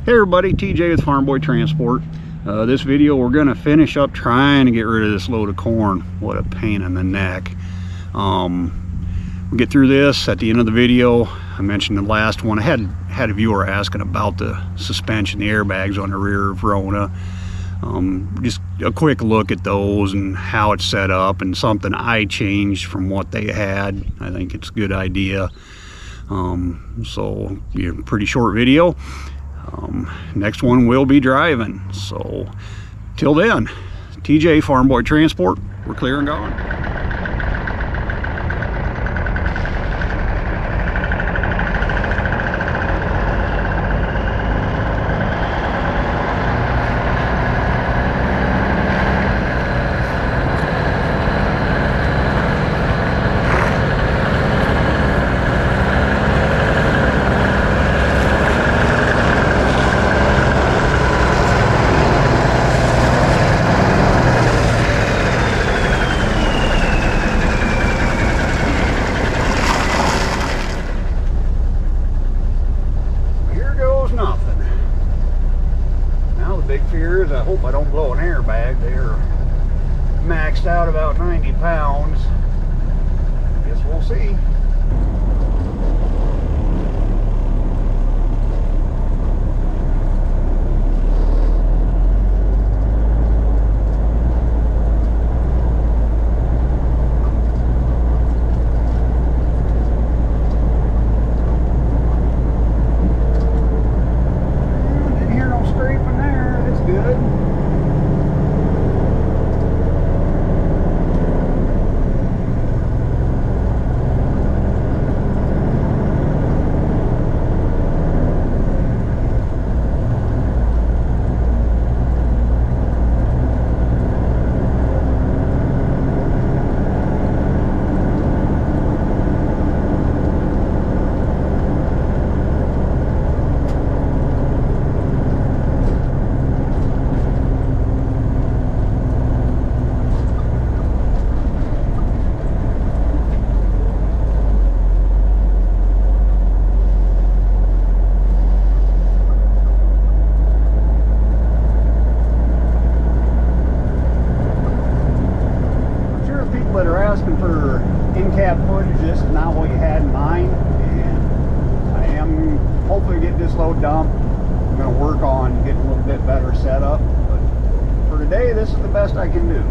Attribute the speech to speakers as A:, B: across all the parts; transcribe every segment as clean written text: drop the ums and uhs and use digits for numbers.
A: Hey everybody, TJ with Farm Boy Transport. This video we're going to finish up trying to get rid of this load of corn. What a pain in the neck. We'll get through this at the end of the video. I mentioned the last one. I had a viewer asking about the suspension, the airbags on the rear of Rona. Just a quick look at those and how it's set up, and something I changed from what they had. I think it's a good idea. So yeah, pretty short video. Next one will be driving. So till then, TJ Farm Boy Transport, we're clear and gone. I hope I don't blow an airbag. They're maxed out about 90 pounds. Guess we'll see. Didn't hear no scraping there. That's good. That are asking for in-cab footage, this is not what you had in mind, and I am hopefully getting this load dumped. I'm going to work on getting a little bit better setup, but for today this is the best I can do.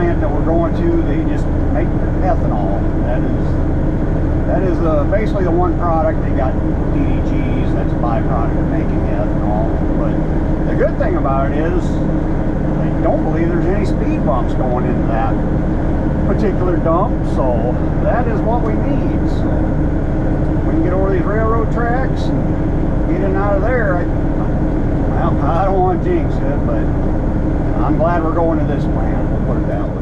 A: plant that we're going to, they just make ethanol. That is basically the one product. They got DDGs, that's a byproduct of making ethanol. But the good thing about it is they don't believe there's any speed bumps going into that particular dump, so that is what we need. So we can get over these railroad tracks and get in and out of there. Well, I don't want to jinx it, but I'm glad we're going to this plant, we'll put it that way.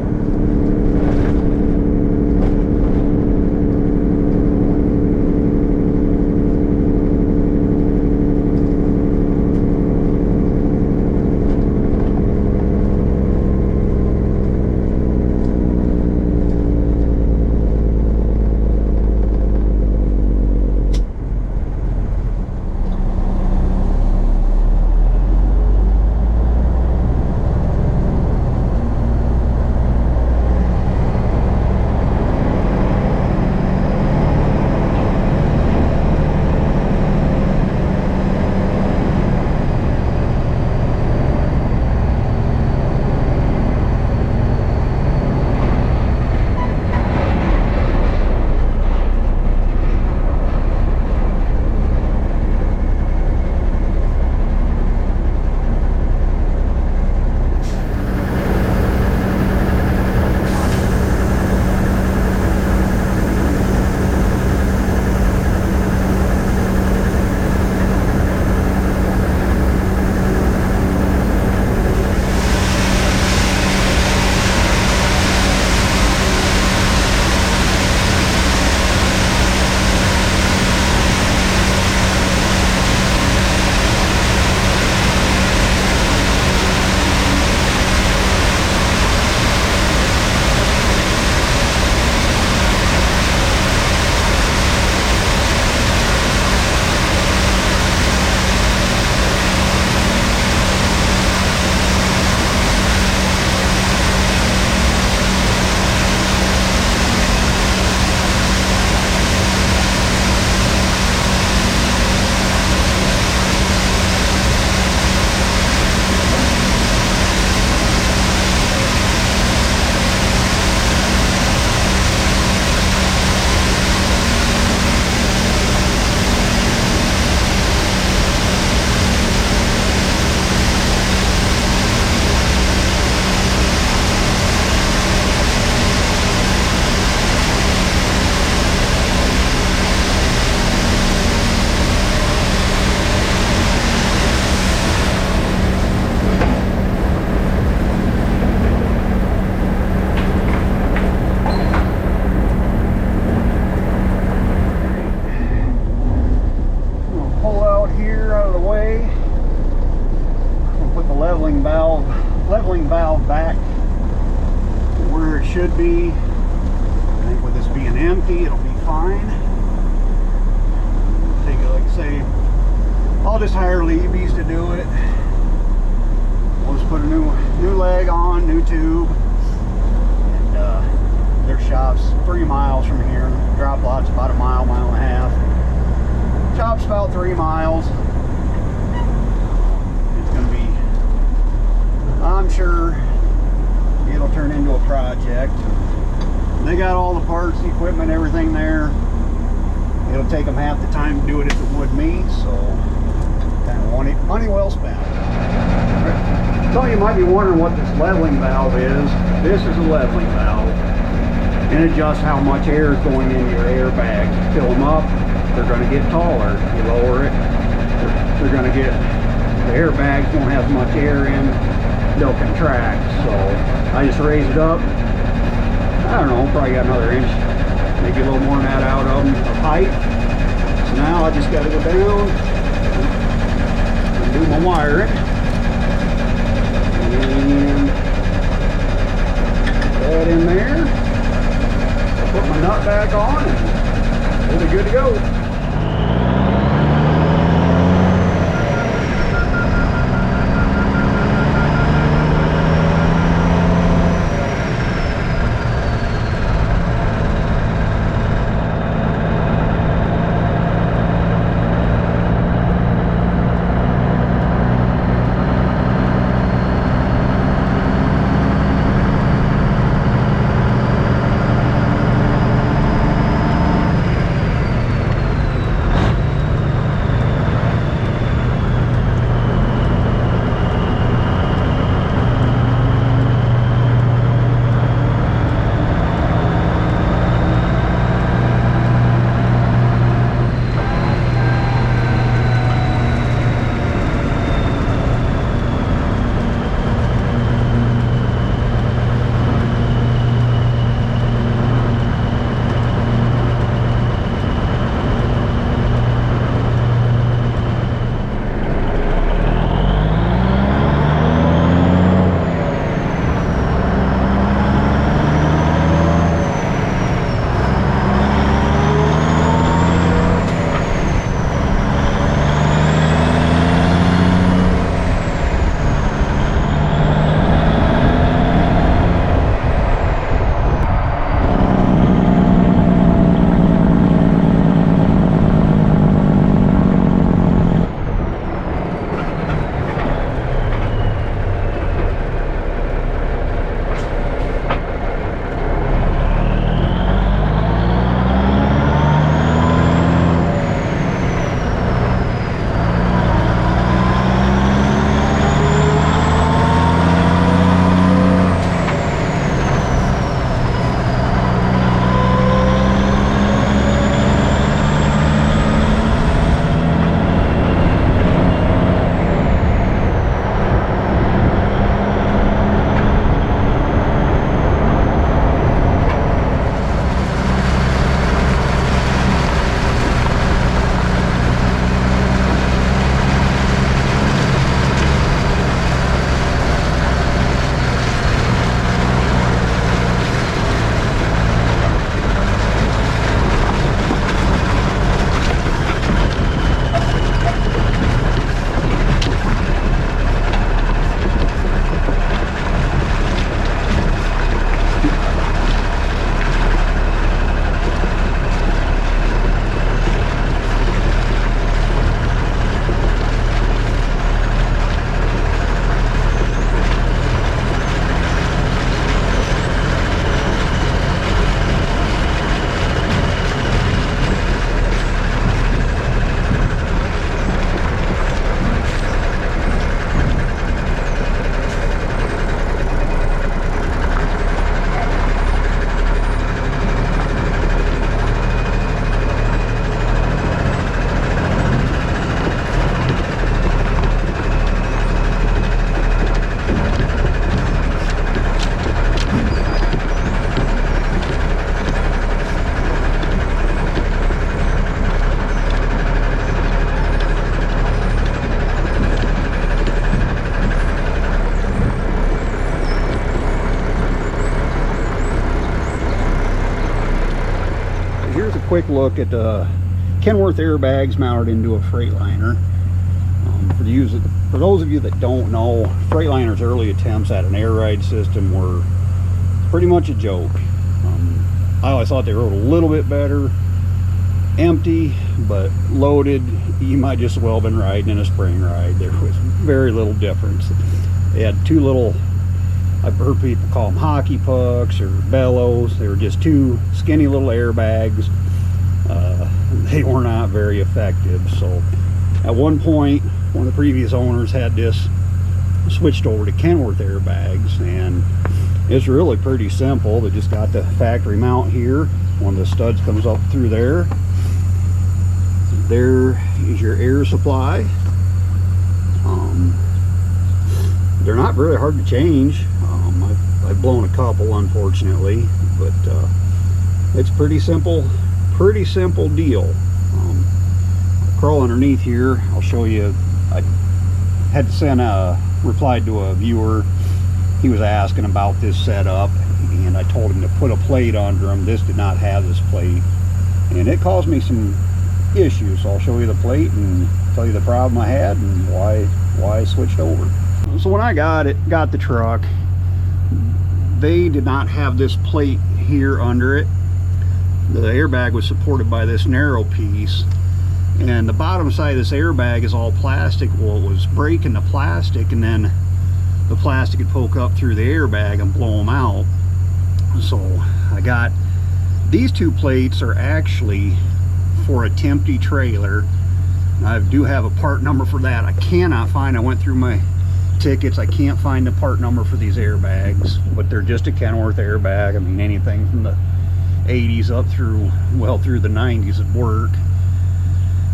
A: Leveling valve back where it should be. I think with this being empty, it'll be fine. Take it, like I say, I'll just hire Levy's to do it. We'll just put a new leg on, new tube, and their shop's 3 miles from here. Drop lot's about a mile, mile and a half. Shop's about 3 miles. I'm sure it'll turn into a project. They got all the parts, the equipment, everything there. It'll take them half the time to do it as it would me, so kind of money well spent. So you might be wondering what this leveling valve is. This is a leveling valve. It adjusts how much air is going into your airbag. Fill them up, they're going to get taller. You lower it, they're going to get, the airbags won't have as much air in. They'll contract, so I just raise it up. I don't know, probably got another inch, maybe a little more than that out of them, of height. So now I just got to go down and do my wiring. And put that in there. I'll put my nut back on and we'll be good to go. here's a quick look at Kenworth airbags mounted into a Freightliner. For those of you that don't know, Freightliner's early attempts at an air ride system were pretty much a joke. I always thought they rode a little bit better empty, but loaded you might just as well have been riding in a spring ride. There was very little difference. They had two little, I've heard people call them hockey pucks or bellows. They were just two skinny little airbags. They were not very effective. So at one point, one of the previous owners had this switched over to Kenworth airbags, and it's really pretty simple. They just got the factory mount here. One of the studs comes up through there. There is your air supply. They're not very hard to change. I've blown a couple, unfortunately, but it's pretty simple deal. Crawl underneath here. I'll show you. I had to send replied to a viewer. He was asking about this setup, and I told him to put a plate under him. This did not have this plate, and it caused me some issues. So I'll show you the plate and tell you the problem I had and why I switched over. So when I got the truck, they did not have this plate here under it. The airbag was supported by this narrow piece, and the bottom side of this airbag is all plastic. Well, it was breaking the plastic, and then the plastic would poke up through the airbag and blow them out. So I got these two plates are actually for a Tempty trailer. I do have a part number for that. I cannot find, I went through my tickets, I can't find the part number for these airbags, but they're just a Kenworth airbag. I mean, anything from the 80s up through, well, through the 90s would work.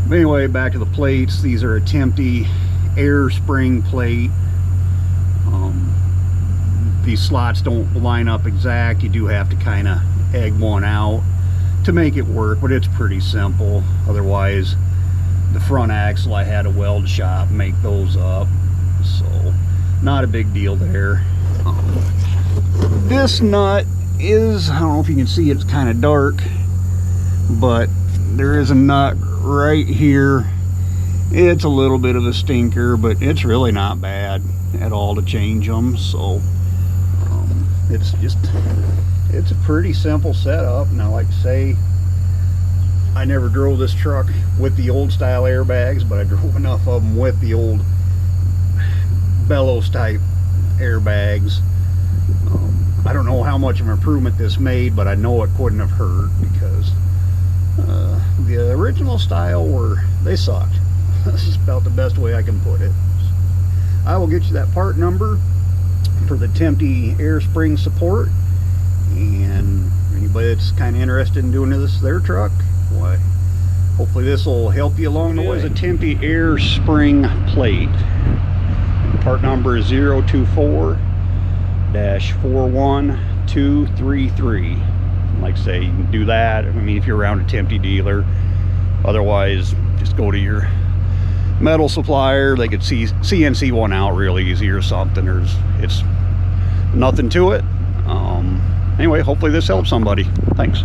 A: But anyway, back to the plates. These are a Tempty air spring plate. These slots don't line up exact. You do have to kind of egg one out to make it work, but it's pretty simple. Otherwise, the front axle, I had to weld shop make those up, so not a big deal there. This nut is, I don't know if you can see, it's kind of dark, but there is a nut right here. It's a little bit of a stinker, but it's really not bad at all to change them. So it's a pretty simple setup. And I like to say, I never drove this truck with the old style airbags, but I drove enough of them with the old bellows type airbags. I don't know how much of an improvement this made, but I know it couldn't have hurt, because the original style they sucked. This is about the best way I can put it. I will get you that part number for the Tempty air spring support, and anybody that's kind of interested in doing this their truck, why, hopefully this will help you along the way. It is a Tempty air spring plate. Part number is 024-41233. Like I say, you can do that. I mean, if you're around a Tempty dealer. Otherwise, just go to your metal supplier. They could CNC one out real easy or something. It's nothing to it. Anyway, hopefully this helps somebody. Thanks.